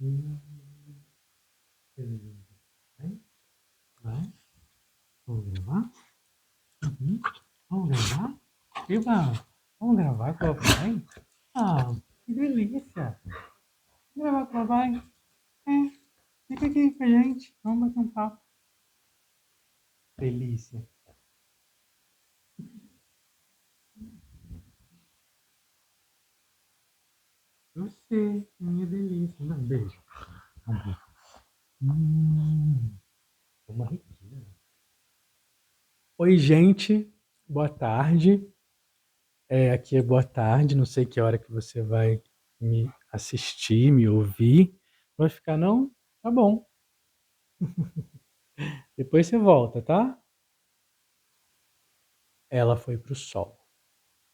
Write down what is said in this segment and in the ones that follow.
Hum, beleza. Vai. Vamos gravar? Uhum. Vamos gravar? Eba! Vamos gravar com o papai? Ah, que delícia! Vamos gravar com o papai? É, fica aqui com a gente. Vamos bater um papo. Delícia. Você, minha delícia. Dá um beijo. Amor. Uma riquinha. Oi, gente. Boa tarde. Aqui é boa tarde. Não sei que hora que você vai me assistir, me ouvir. Vai ficar, não? Tá bom. Depois você volta, tá? Ela foi pro sol.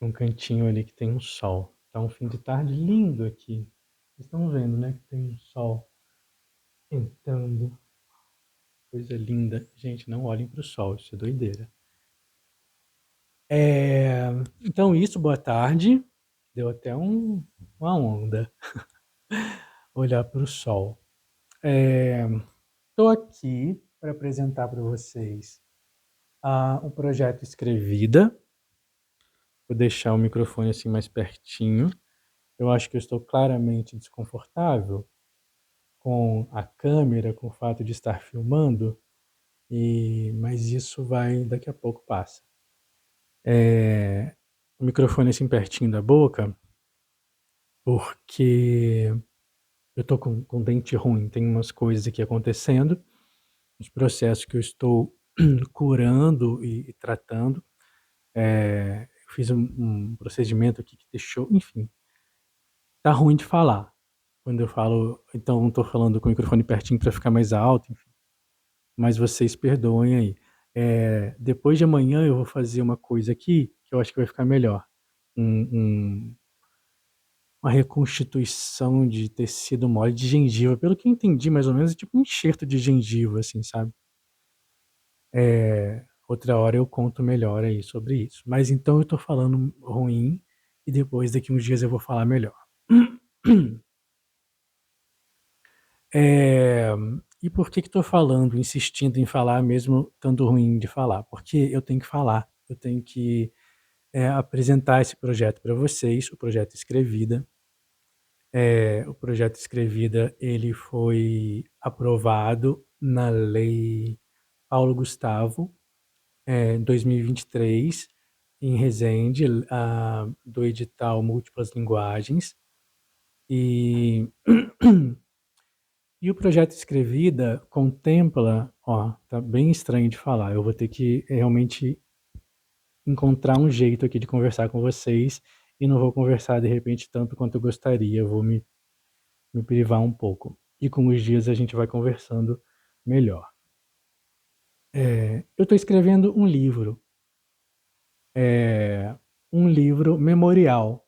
Um cantinho ali que tem um sol. Tá um fim de tarde lindo aqui. Vocês estão vendo, né? Que tem um sol entrando. Coisa linda. Gente, não olhem pro sol, isso é doideira. Então isso, boa tarde. Deu até uma onda olhar para o sol. Estou aqui para apresentar para vocês um projeto Escrevida. Vou deixar o microfone assim mais pertinho. Eu acho que eu estou claramente desconfortável com a câmera, com o fato de estar filmando, mas isso daqui a pouco passa. O microfone assim pertinho da boca, porque eu estou com dente ruim, tem umas coisas aqui acontecendo, os processos que eu estou curando e tratando. Eu fiz um procedimento aqui que deixou, enfim, tá ruim de falar. Quando eu falo, então não estou falando com o microfone pertinho para ficar mais alto, enfim. Mas vocês perdoem aí. Depois de amanhã eu vou fazer uma coisa aqui que eu acho que vai ficar melhor. Uma reconstituição de tecido mole de gengiva. Pelo que eu entendi, mais ou menos, é tipo um enxerto de gengiva, assim, sabe? Outra hora eu conto melhor aí sobre isso. Mas então eu tô falando ruim e depois daqui uns dias eu vou falar melhor. É, e por que estou falando, insistindo em falar mesmo estando ruim de falar? Porque eu tenho que falar, eu tenho que apresentar esse projeto para vocês, o projeto Escrevida. O projeto Escrevida, ele foi aprovado na Lei Paulo Gustavo, em 2023, em Resende, do edital Múltiplas Linguagens. E, e o projeto Escrevida contempla, tá bem estranho de falar, eu vou ter que realmente encontrar um jeito aqui de conversar com vocês e não vou conversar de repente tanto quanto eu gostaria, eu vou me privar um pouco. E com os dias a gente vai conversando melhor. Eu estou escrevendo um livro memorial.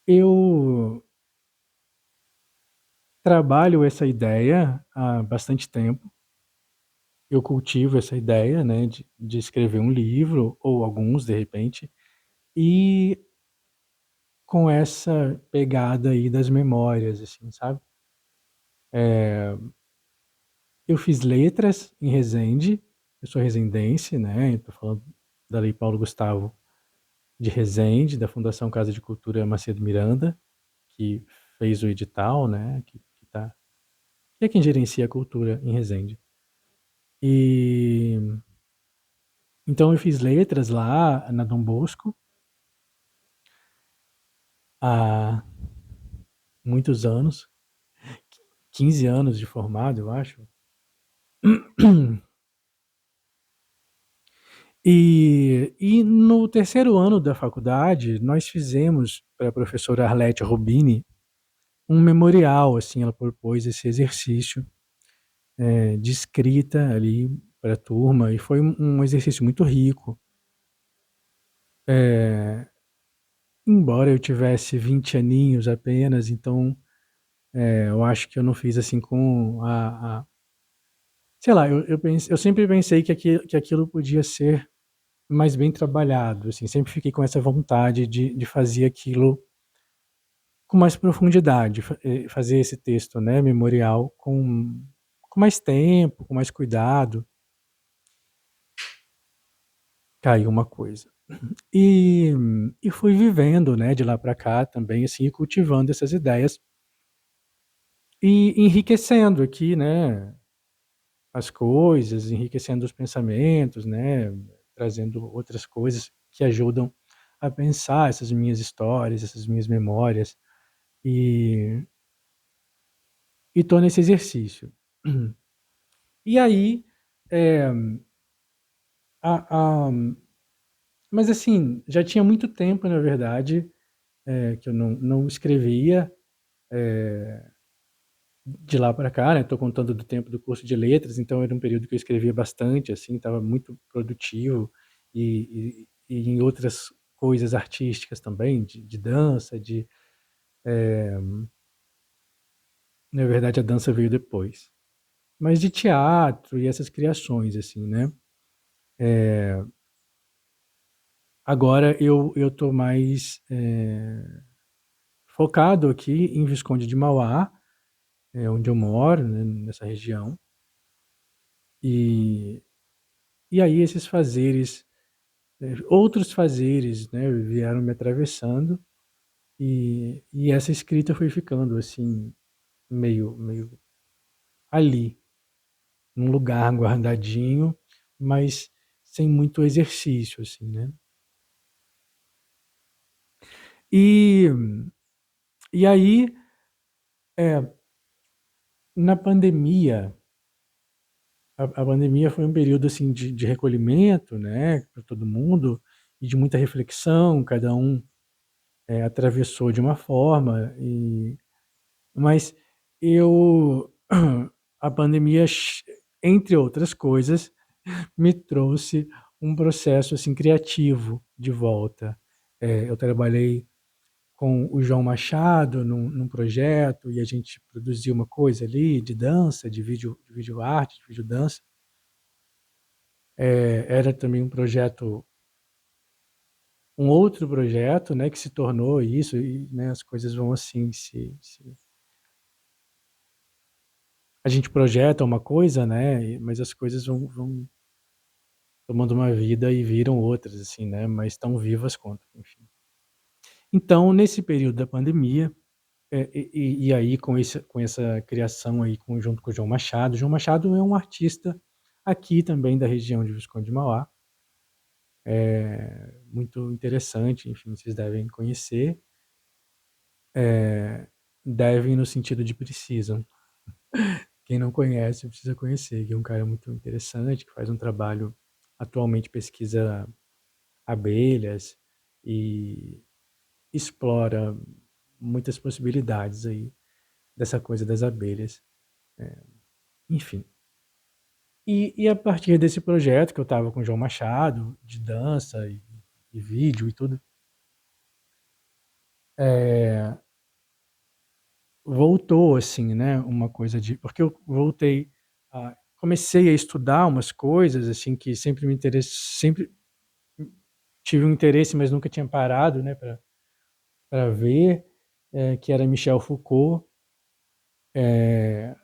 Eu trabalho essa ideia há bastante tempo. Eu cultivo essa ideia, né, de escrever um livro, ou alguns, de repente, e com essa pegada aí das memórias, assim, sabe? Eu fiz letras em Resende, eu sou resendense, né, estou falando da Lei Paulo Gustavo de Resende, da Fundação Casa de Cultura Macedo Miranda, que fez o edital, né, que é quem gerencia a cultura em Resende. E então eu fiz letras lá na Dom Bosco há muitos anos, 15 anos de formado, eu acho. E no terceiro ano da faculdade, nós fizemos para a professora Arlete Rubini um memorial, assim, ela propôs esse exercício de escrita ali para a turma, e foi um exercício muito rico. Embora eu tivesse 20 aninhos apenas, então eu acho que eu não fiz assim com sei lá, eu sempre pensei que aquilo podia ser mais bem trabalhado, assim, sempre fiquei com essa vontade de fazer aquilo com mais profundidade, fazer esse texto, né, memorial com mais tempo, com mais cuidado. Caiu uma coisa. E e fui vivendo, né, de lá para cá também, assim, cultivando essas ideias e enriquecendo aqui, né, as coisas, enriquecendo os pensamentos, né, trazendo outras coisas que ajudam a pensar essas minhas histórias, essas minhas memórias, e tô nesse exercício. E aí, eh, a mas assim, já tinha muito tempo, na verdade, que eu não escrevia, de lá para cá, né, tô contando do tempo do curso de letras, então era um período que eu escrevia bastante, assim, estava muito produtivo, e em outras coisas artísticas também, de dança, na verdade a dança veio depois. Mas de teatro e essas criações, assim, né. Agora eu tô mais, focado aqui em Visconde de Mauá, onde eu moro, né, nessa região, e aí esses fazeres, outros fazeres, né, vieram me atravessando, e essa escrita foi ficando, assim, meio ali, num lugar guardadinho, mas sem muito exercício, assim, né. E aí, eh, na pandemia, a pandemia foi um período, assim, de recolhimento, né, para todo mundo, e de muita reflexão, cada um, atravessou de uma forma, mas eu a pandemia, entre outras coisas, me trouxe um processo, assim, criativo de volta. Eu trabalhei com o João Machado num projeto, e a gente produziu uma coisa ali de dança, de vídeo arte, de vídeo dança. Era também um outro projeto, né, que se tornou isso, e, né, as coisas vão assim se a gente projeta uma coisa, né, mas as coisas vão tomando uma vida e viram outras, assim, né, mas tão vivas quanto, enfim. Então, nesse período da pandemia, e aí com essa criação aí junto com o João Machado é um artista aqui também da região de Visconde de Mauá, muito interessante, enfim, vocês devem conhecer, devem no sentido de precisam. Quem não conhece precisa conhecer, que é um cara muito interessante, que faz um trabalho, atualmente pesquisa abelhas e explora muitas possibilidades aí dessa coisa das abelhas, enfim. E a partir desse projeto que eu estava com o João Machado, de dança e vídeo e tudo, eh, voltou assim, né, uma coisa de porque eu voltei a comecei a estudar umas coisas, assim, que sempre tive um interesse, mas nunca tinha parado, né, pra ver, que era Michel Foucault, eh,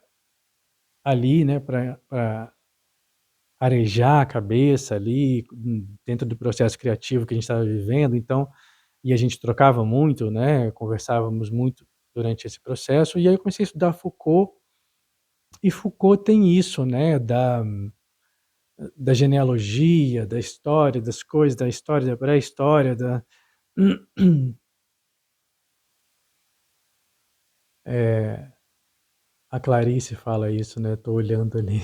ali, né, pra arejar a cabeça ali, dentro do processo criativo que a gente estava vivendo, então e a gente trocava muito, né, conversávamos muito durante esse processo, e aí eu comecei a estudar Foucault, e Foucault tem isso, né, da genealogia, da história das coisas, da história da pré-história, eh, a Clarice fala isso, né, tô olhando ali,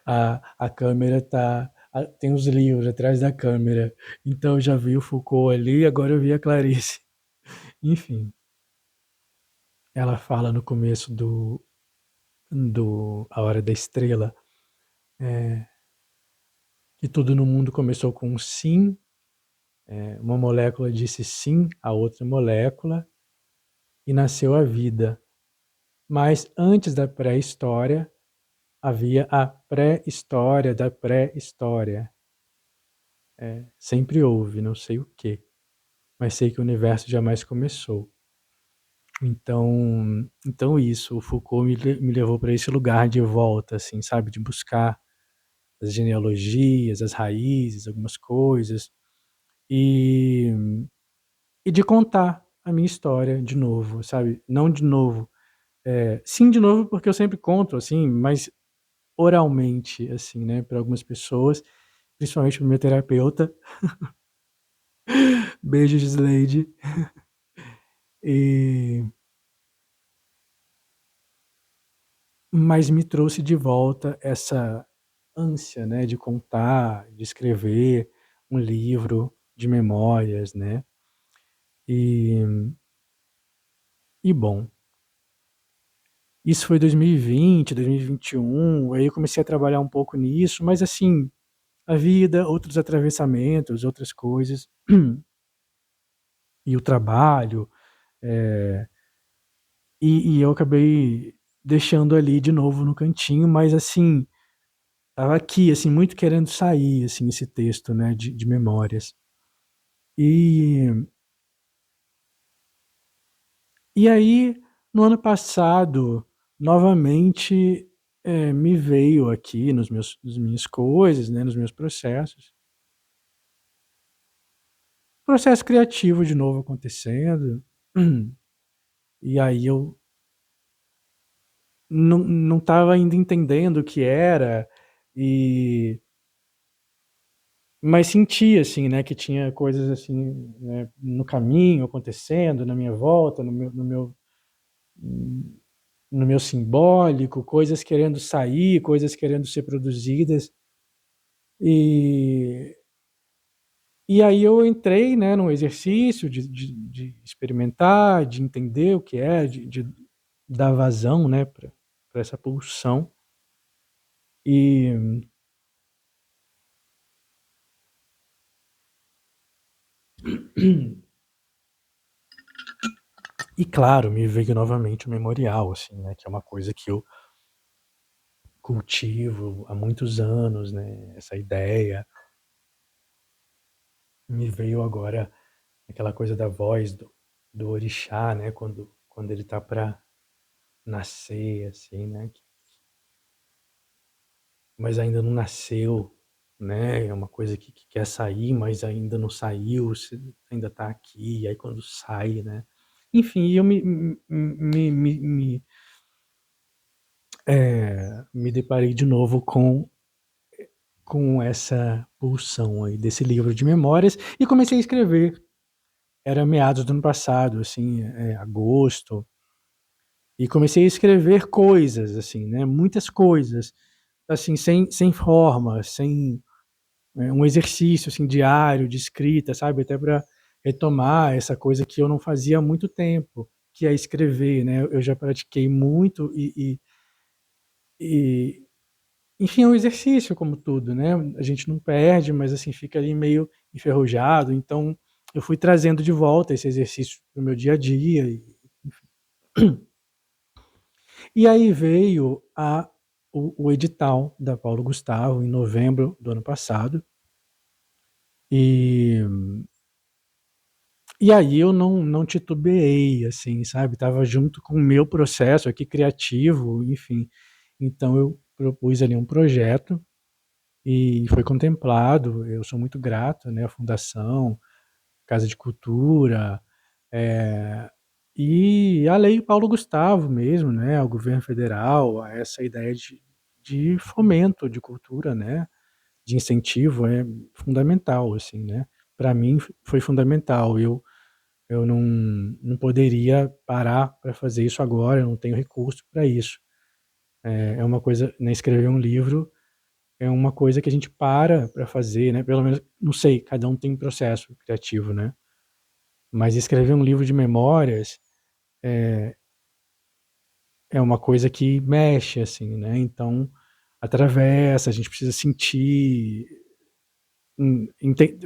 a câmera tá tem os livros atrás da câmera, então eu já vi o Foucault ali, agora eu vi a Clarice. Enfim, ela fala no começo do A Hora da Estrela, eh, que tudo no mundo começou com um sim, uma molécula disse sim a outra molécula e nasceu a vida. Mas antes da pré-história, havia a pré-história da pré-história. Sempre houve, não sei o quê, mas sei que o universo jamais começou. Então isso, o Foucault me levou para esse lugar de volta, assim, sabe, de buscar as genealogias, as raízes, algumas coisas, e e de contar a minha história de novo, sabe. Não de novo, sim, de novo, porque eu sempre conto, assim, mas oralmente, assim, né, para algumas pessoas, principalmente para o meu terapeuta. Beijo, Gisleide. E mas me trouxe de volta essa ânsia, né, de contar, de escrever um livro de memórias, né. E bom, isso foi 2020, 2021, aí eu comecei a trabalhar um pouco nisso, mas assim, a vida, outros atravessamentos, outras coisas, e o trabalho, eh, e eu acabei deixando ali de novo no cantinho, mas assim, estava aqui, assim, muito querendo sair, assim, esse texto, né, de memórias. E aí, no ano passado, novamente, me veio aqui nos minhas coisas, né, nos meus processos, processo criativo de novo acontecendo, e aí eu não estava ainda entendendo o que era, e mas sentia, assim, né, que tinha coisas, assim, né, no caminho acontecendo, na minha volta, no meu simbólico, coisas querendo sair, coisas querendo ser produzidas. E aí eu entrei, né, num exercício de experimentar, de entender o que é, de dar vazão, né, pra essa pulsão. E e claro, me veio novamente o memorial, assim, né, que é uma coisa que eu cultivo há muitos anos, né, essa ideia. Me veio agora aquela coisa da voz do orixá, né, quando ele tá para nascer, assim, né, mas ainda não nasceu, né, é uma coisa que quer sair, mas ainda não saiu, se ainda tá aqui, aí quando sai, né. Enfim, eu me deparei de novo com essa pulsão aí desse livro de memórias e comecei a escrever. Era meados do ano passado, assim, agosto. E comecei a escrever coisas, assim, né, muitas coisas, assim, sem forma, sem, um exercício, assim, diário de escrita, sabe, até para retomar essa coisa que eu não fazia há muito tempo, que é escrever, né. Eu já pratiquei muito e, enfim, é um exercício como tudo, né, a gente não perde, mas, assim, fica ali meio enferrujado, então eu fui trazendo de volta esse exercício para o meu dia a dia e aí veio o edital da Paulo Gustavo em novembro do ano passado, e aí eu não titubeei, assim, sabe, estava junto com o meu processo aqui criativo, enfim. Então eu propus ali um projeto e foi contemplado, eu sou muito grato, né, à fundação, Casa de Cultura, eh, e a Lei Paulo Gustavo mesmo, né, ao governo federal, a essa ideia de fomento de cultura, né, de incentivo é fundamental, assim, né. Para mim foi fundamental, eu não poderia parar para fazer isso agora, eu não tenho recurso para isso. É uma coisa, né, escrever um livro é uma coisa que a gente para fazer, né, pelo menos não sei, cada um tem um processo criativo, né. Mas escrever um livro de memórias é uma coisa que mexe, assim, né, então atravessa, a gente precisa sentir,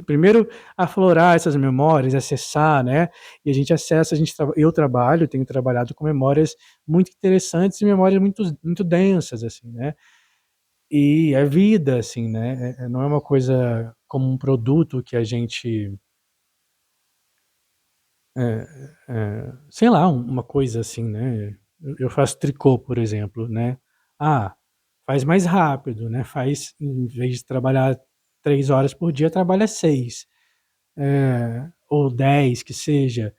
primeiro aflorar essas memórias, acessar, né, e a gente acessa, eu trabalho, tenho trabalhado com memórias muito interessantes e memórias muito densas, assim, né, e é vida, assim, né, não é uma coisa como um produto que a gente, sei lá, uma coisa assim, né, eu faço tricô, por exemplo, né, ah, faz mais rápido, né, faz em vez de trabalhar 3 horas por dia, trabalha 6, ou 10 que seja.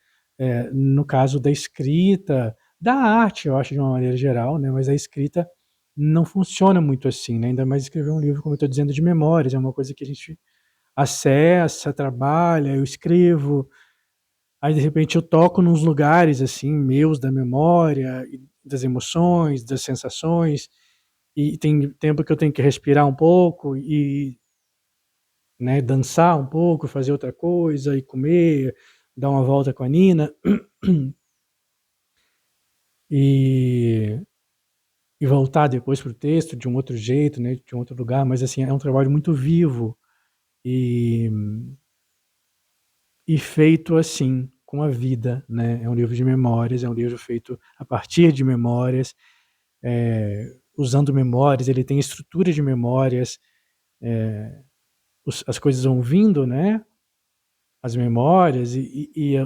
No caso da escrita, da arte, eu acho de uma maneira geral, né, mas a escrita não funciona muito assim, né, ainda mais escrever um livro, como eu estou dizendo, de memórias, é uma coisa que a gente acessa, trabalha, eu escrevo, aí de repente eu toco nos lugares assim meus da memória, e das emoções, das sensações, e tem tempo que eu tenho que respirar um pouco e, né, dançar um pouco, fazer outra coisa, e comer, dar uma volta com a Nina, e, e voltar depois para o texto de um outro jeito, né, de um outro lugar, mas assim, é um trabalho muito vivo e, e feito assim, com a vida, né? É um livro de memórias, é um livro feito a partir de memórias, usando memórias, ele tem estrutura de memórias, as coisas vão vindo, né? As memórias e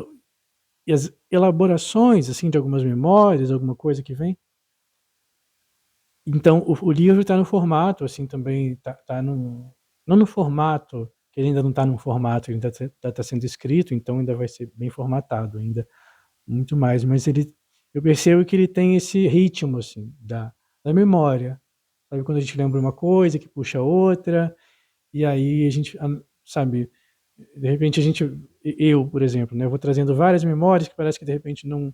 as elaborações assim de algumas memórias, alguma coisa que vem. Então o livro está no formato assim também, tá não no formato, que ele ainda não está num formato, ele ainda está sendo escrito, então ainda vai ser bem formatado ainda, muito mais, mas eu percebo que ele tem esse ritmo assim da memória, sabe, quando a gente lembra uma coisa que puxa outra, e aí a gente, sabe, de repente a gente, eu, por exemplo, né, eu vou trazendo várias memórias que parece que de repente não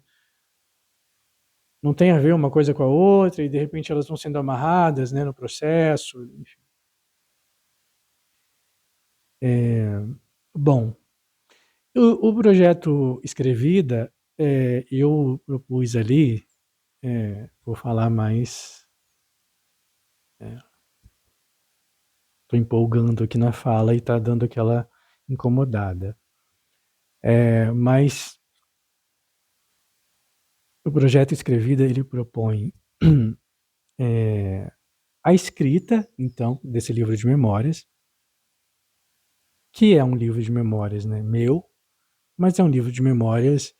tem a ver uma coisa com a outra, e de repente elas vão sendo amarradas, né, no processo, enfim. Bom, o projeto Escrevida, eu propus ali, vou falar mais, tô empolgando aqui na fala e tá dando aquela incomodada. Mas o projeto Escrevida, ele propõe a escrita, então, desse livro de memórias, que é um livro de memórias, né, meu, mas é um livro de memórias,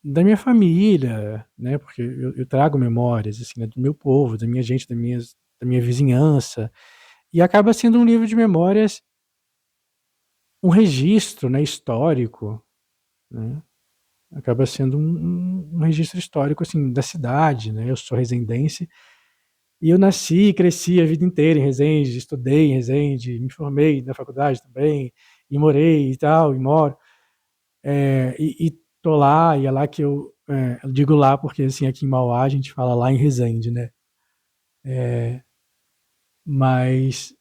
da minha família, né, porque eu trago memórias, assim, né, do meu povo, da minha gente, da minha vizinhança, e acaba sendo um livro de memórias, um registro, né, histórico, né, acaba sendo um registro histórico, assim, da cidade, né, eu sou resendense, e eu nasci e cresci a vida inteira em Resende, estudei em Resende, me formei na faculdade também, e morei e tal, e moro, e tô lá, e é lá que eu digo lá porque, assim, aqui em Mauá a gente fala lá em Resende, né, mas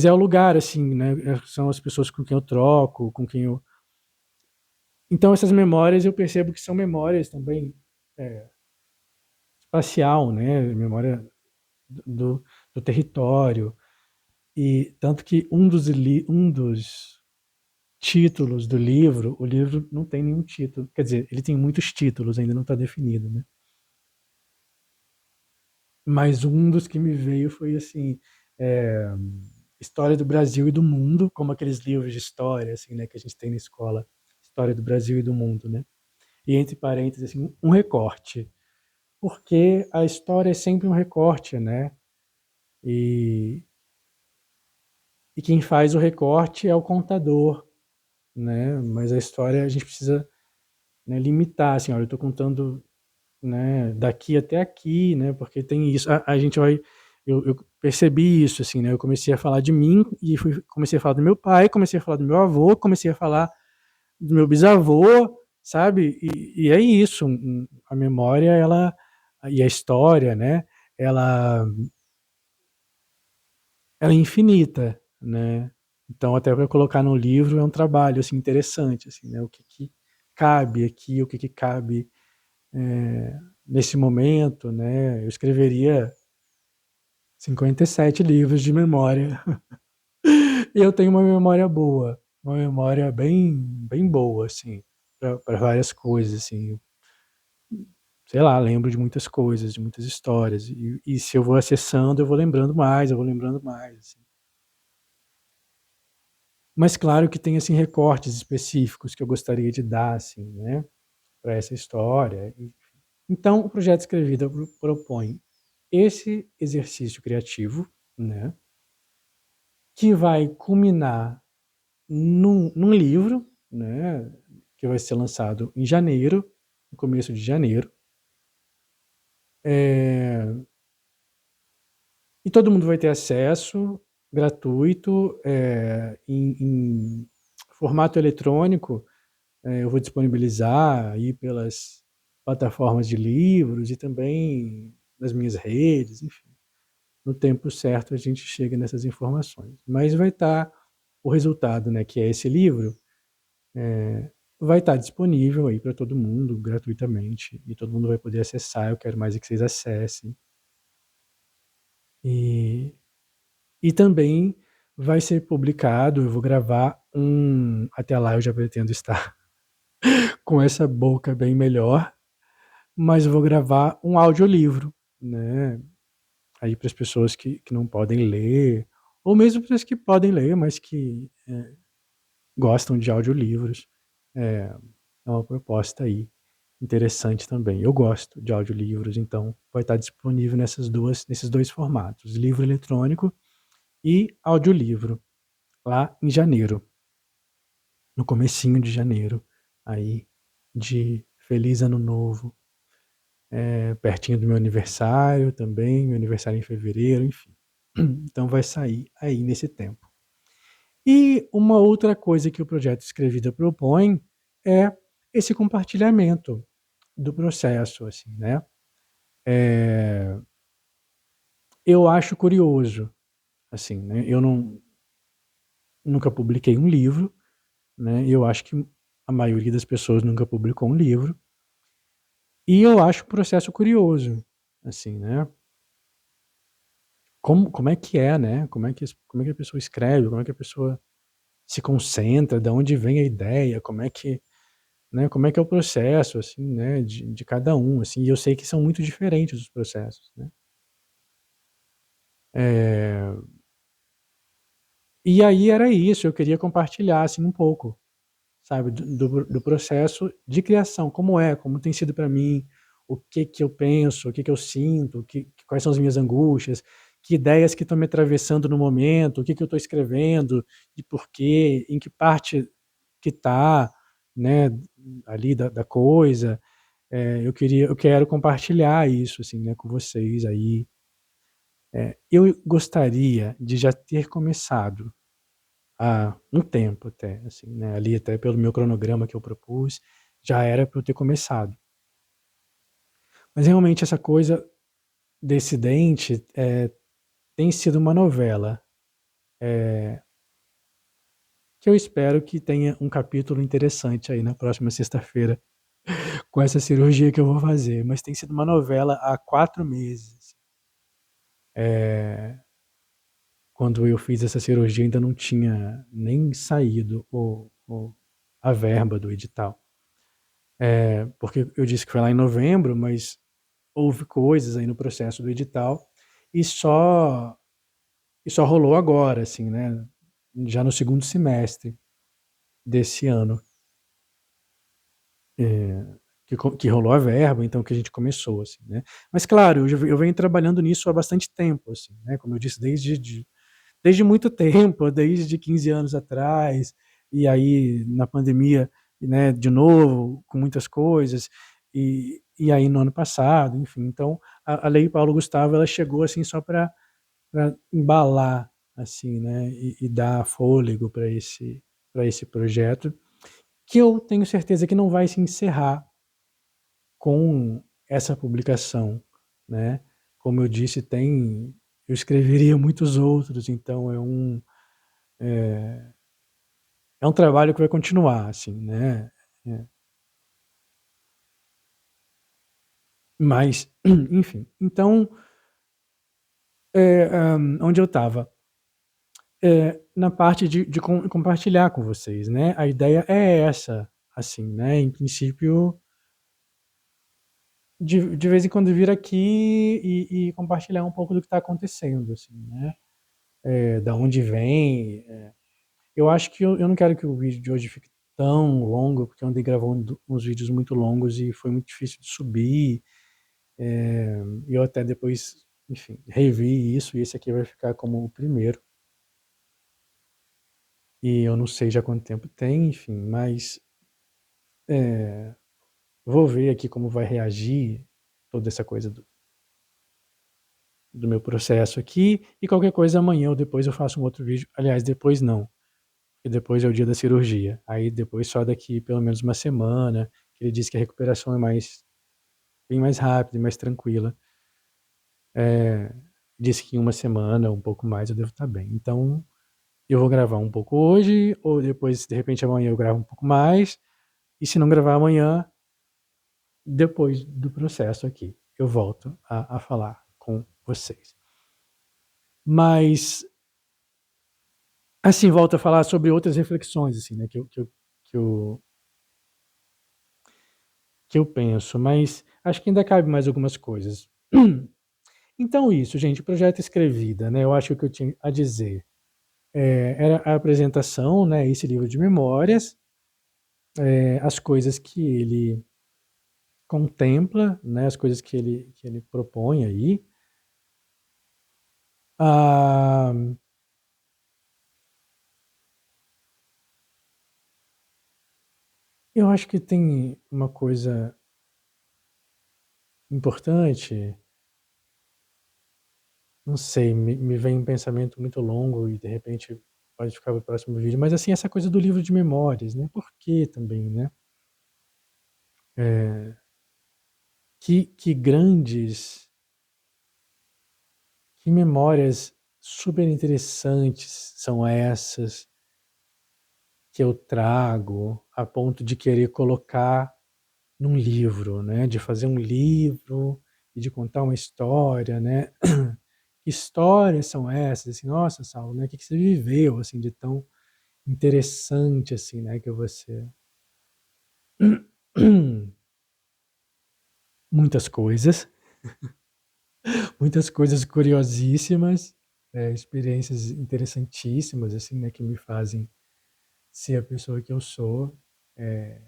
é o lugar, assim, né, são as pessoas com quem eu troco, com quem eu... Então essas memórias eu percebo que são memórias também, é, espacial, né, memória do, do território, e tanto que um dos títulos do livro, o livro não tem nenhum título, quer dizer, ele tem muitos títulos, ainda não está definido, né? Mas um dos que me veio foi assim, é, História do Brasil e do Mundo, como aqueles livros de história, assim, né, que a gente tem na escola, História do Brasil e do Mundo, né? E entre parênteses, assim, um recorte, porque a história é sempre um recorte, né? E, e quem faz o recorte é o contador, né? Mas a história a gente precisa, né, limitar, assim, olha, eu estou contando, né, daqui até aqui, né, porque tem isso, a gente vai, eu percebi isso, assim, né, eu comecei a falar de mim, e comecei a falar do meu pai, comecei a falar do meu avô, comecei a falar do meu bisavô, sabe, e é isso, a memória, ela, e a história, né, ela, ela é infinita, né, então até para colocar no livro é um trabalho, assim, interessante, assim, né, o que cabe aqui, o que cabe, nesse momento, né, eu escreveria 57 livros de memória. E eu tenho uma memória boa, uma memória bem boa, assim, para várias coisas, assim. Sei lá, lembro de muitas coisas, de muitas histórias. E se eu vou acessando, eu vou lembrando mais, eu vou lembrando mais. Assim. Mas claro que tem, assim, recortes específicos que eu gostaria de dar, assim, né, para essa história. Então, o projeto Escrevida propõe esse exercício criativo, né, que vai culminar num livro, né, que vai ser lançado em janeiro, no começo de janeiro. E todo mundo vai ter acesso gratuito, em formato eletrônico. Eu vou disponibilizar aí pelas plataformas de livros e também nas minhas redes, enfim. No tempo certo a gente chega nessas informações. Mas vai estar o resultado, né, que é esse livro, vai estar disponível aí para todo mundo gratuitamente e todo mundo vai poder acessar. Eu quero mais é que vocês acessem. E, e também vai ser publicado, eu vou gravar até lá eu já pretendo estar com essa boca bem melhor, mas eu vou gravar um audiolivro, né? Aí para as pessoas que não podem ler, ou mesmo para as que podem ler, mas que gostam de audiolivros. É, é uma proposta aí interessante também. Eu gosto de audiolivros, então vai estar disponível nesses dois formatos, livro eletrônico e audiolivro, lá em janeiro, no comecinho de janeiro, aí de Feliz Ano Novo, pertinho do meu aniversário também, meu aniversário em fevereiro, enfim. Então vai sair aí nesse tempo. E uma outra coisa que o projeto Escrevida propõe é esse compartilhamento do processo, assim, né? Eu acho curioso, assim, né? Eu nunca publiquei um livro, né? Eu acho que a maioria das pessoas nunca publicou um livro. E eu acho o processo curioso, assim, né? Como é que é, né? Como é que a pessoa escreve? Como é que a pessoa se concentra? De onde vem a ideia? Como é que, né? Como é que é o processo, assim, né? De cada um, assim. E eu sei que são muito diferentes os processos, né? É, e aí era isso. Eu queria compartilhar, assim, um pouco, sabe, do processo de criação, como tem sido para mim, o que que eu penso, o que que eu sinto, quais são as minhas angústias, que ideias que estão me atravessando no momento, o que que eu estou escrevendo, e por quê, em que parte que está, né, ali da coisa. Eu quero compartilhar isso, assim, né, com vocês aí. Eu gostaria de já ter começado há um tempo até, assim, né, ali até pelo meu cronograma que eu propus, já era para eu ter começado. Mas realmente essa coisa desse dente, tem sido uma novela, que eu espero que tenha um capítulo interessante aí na próxima sexta-feira, com essa cirurgia que eu vou fazer, mas tem sido uma novela há 4 meses. Quando eu fiz essa cirurgia ainda não tinha nem saído a verba do edital. Porque eu disse que foi lá em novembro, mas houve coisas aí no processo do edital e só rolou agora, assim, né? Já no segundo semestre desse ano, que rolou a verba, então que a gente começou, assim, né? Mas claro, eu venho trabalhando nisso há bastante tempo, assim, né? Como eu disse, desde muito tempo, desde 15 anos atrás, e aí na pandemia, né, de novo, com muitas coisas, e aí no ano passado, enfim. Então, a Lei Paulo Gustavo, ela chegou assim só para embalar, assim, né, e dar fôlego para esse projeto, que eu tenho certeza que não vai se encerrar com essa publicação, né? Como eu disse, eu escreveria muitos outros, então é um trabalho que vai continuar, assim, né? É. Mas, enfim, então, onde eu estava? Na parte de compartilhar com vocês, né? A ideia é essa, assim, né? Em princípio, de vez em quando vir aqui e compartilhar um pouco do que está acontecendo, assim, né? Da onde vem. Eu acho que eu não quero que o vídeo de hoje fique tão longo, porque eu andei gravando uns vídeos muito longos e foi muito difícil de subir. E eu até depois, enfim, revi isso e esse aqui vai ficar como o primeiro. E eu não sei já quanto tempo tem, enfim, mas vou ver aqui como vai reagir toda essa coisa do meu processo aqui. E qualquer coisa amanhã ou depois eu faço um outro vídeo. Aliás, depois não, porque depois é o dia da cirurgia. Aí depois só daqui pelo menos uma semana, que ele disse que a recuperação é bem mais rápida e mais tranquila. Disse que em uma semana, um pouco mais, eu devo estar bem. Então, eu vou gravar um pouco hoje, ou depois, de repente, amanhã eu gravo um pouco mais. E se não gravar amanhã, depois do processo aqui, eu volto a falar com vocês. Mas, assim, volto a falar sobre outras reflexões, assim, né, que eu, que eu penso, mas acho que ainda cabe mais algumas coisas. Então, isso, gente, o projeto Escrevida, né, eu acho que o que eu tinha a dizer era a apresentação, né, esse livro de memórias, as coisas que ele contempla, né, as coisas que ele propõe aí. Ah, eu acho que tem uma coisa importante, não sei, me vem um pensamento muito longo e de repente pode ficar para o próximo vídeo, mas assim, essa coisa do livro de memórias, né? Por quê também, né? É, que grandes, que memórias super interessantes são essas que eu trago a ponto de querer colocar num livro, né? De fazer um livro e de contar uma história, né? Que histórias são essas? Assim, nossa, Saulo, né? O que você viveu, assim, de tão interessante, assim, né? Que você... Muitas coisas, muitas coisas curiosíssimas, experiências interessantíssimas, assim, né? Que me fazem ser a pessoa que eu sou. É,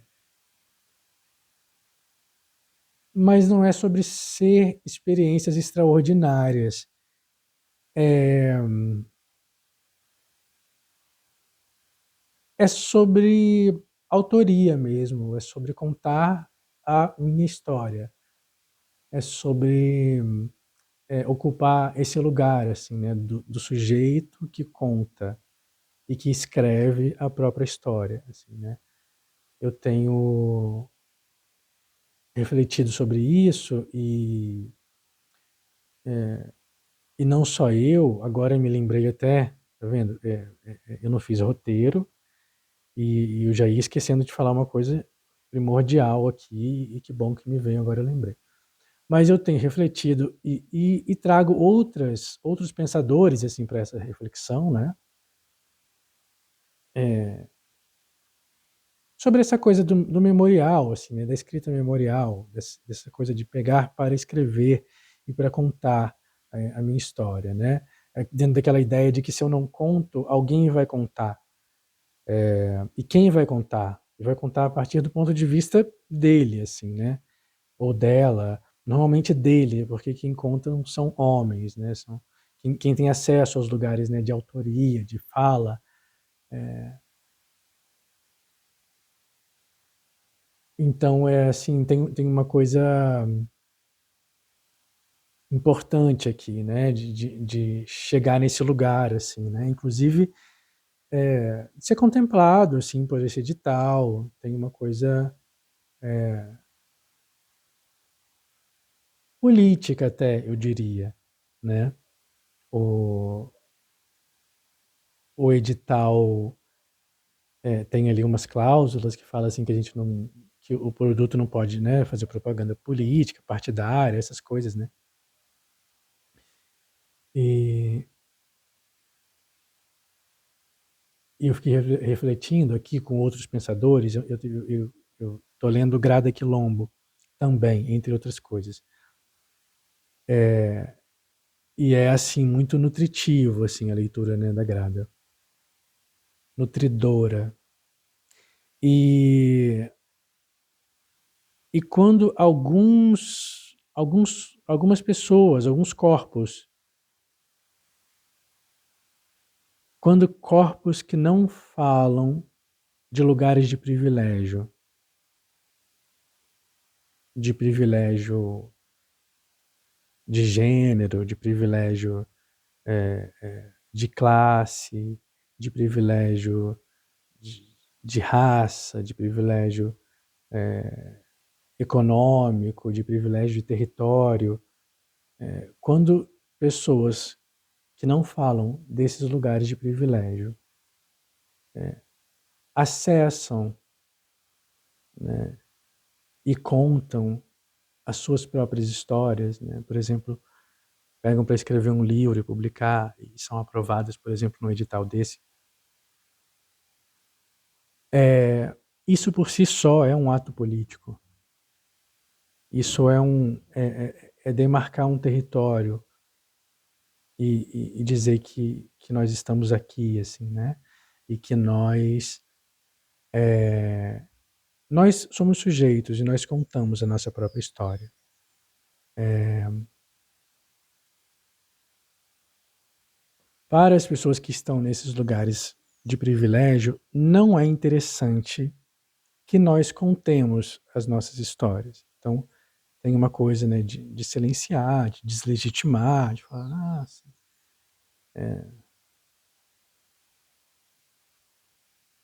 mas não é sobre ser experiências extraordinárias. É, é sobre autoria mesmo, é sobre contar a minha história, é sobre ocupar esse lugar assim, né, do sujeito que conta e que escreve a própria história, assim, né? Eu tenho refletido sobre isso e não só eu, agora me lembrei até, tá vendo? Eu não fiz roteiro e eu já ia esquecendo de falar uma coisa primordial aqui e que bom que me veio agora eu lembrei. Mas eu tenho refletido e trago outros pensadores assim para essa reflexão, né? É, sobre essa coisa do memorial, assim, né? Da escrita memorial, dessa coisa de pegar para escrever e para contar a minha história, né? Dentro daquela ideia de que se eu não conto, alguém vai contar. E quem vai contar? Vai contar a partir do ponto de vista dele, assim, né? Ou dela, normalmente dele, porque quem conta não são homens, né? São quem tem acesso aos lugares, né, de autoria, de fala. Então, é assim, tem uma coisa importante aqui, né, de chegar nesse lugar, assim, né? Inclusive, ser contemplado, assim, por esse edital. Tem uma coisa política até, eu diria, né? O, o edital tem ali umas cláusulas que falam assim que a gente não, que o produto não pode, né, fazer propaganda política, partidária, essas coisas, né? E, e eu fiquei refletindo aqui com outros pensadores. Eu tô lendo Grada Quilombo também, entre outras coisas. E é assim muito nutritivo assim a leitura, né, da Grada. nutridora. E quando algumas pessoas, alguns corpos, quando corpos que não falam de lugares de privilégio de gênero, de privilégio de classe, de privilégio de raça, de privilégio econômico, de privilégio de território. Quando pessoas que não falam desses lugares de privilégio acessam, né, e contam as suas próprias histórias, né? Por exemplo, pegam para escrever um livro e publicar e são aprovadas, por exemplo, num edital desse. Isso por si só é um ato político. Isso é demarcar um território e dizer que nós estamos aqui, assim, né? E que nós somos sujeitos e nós contamos a nossa própria história. Para as pessoas que estão nesses lugares de privilégio, não é interessante que nós contemos as nossas histórias. Então, tem uma coisa, né, de silenciar, de deslegitimar, de falar, nossa,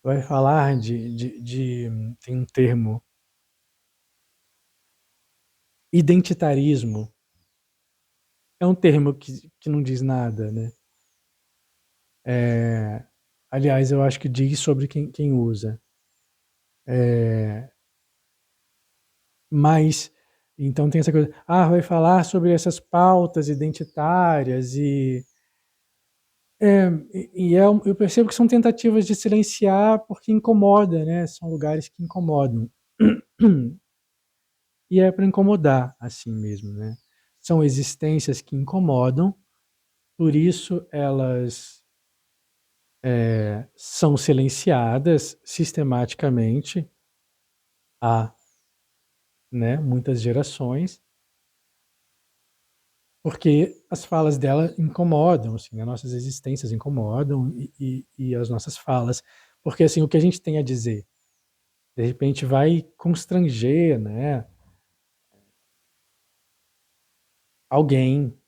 vai falar tem um termo, identitarismo. É um termo que não diz nada, né? É, aliás, eu acho que diz sobre quem usa. É, mas, então tem essa coisa, vai falar sobre essas pautas identitárias eu percebo que são tentativas de silenciar porque incomoda, né? São lugares que incomodam. E é para incomodar, assim mesmo, né? São existências que incomodam, por isso elas são silenciadas sistematicamente há, né, muitas gerações, porque as falas dela incomodam, assim, as nossas existências incomodam e as nossas falas, porque assim o que a gente tem a dizer, de repente vai constranger, né, alguém,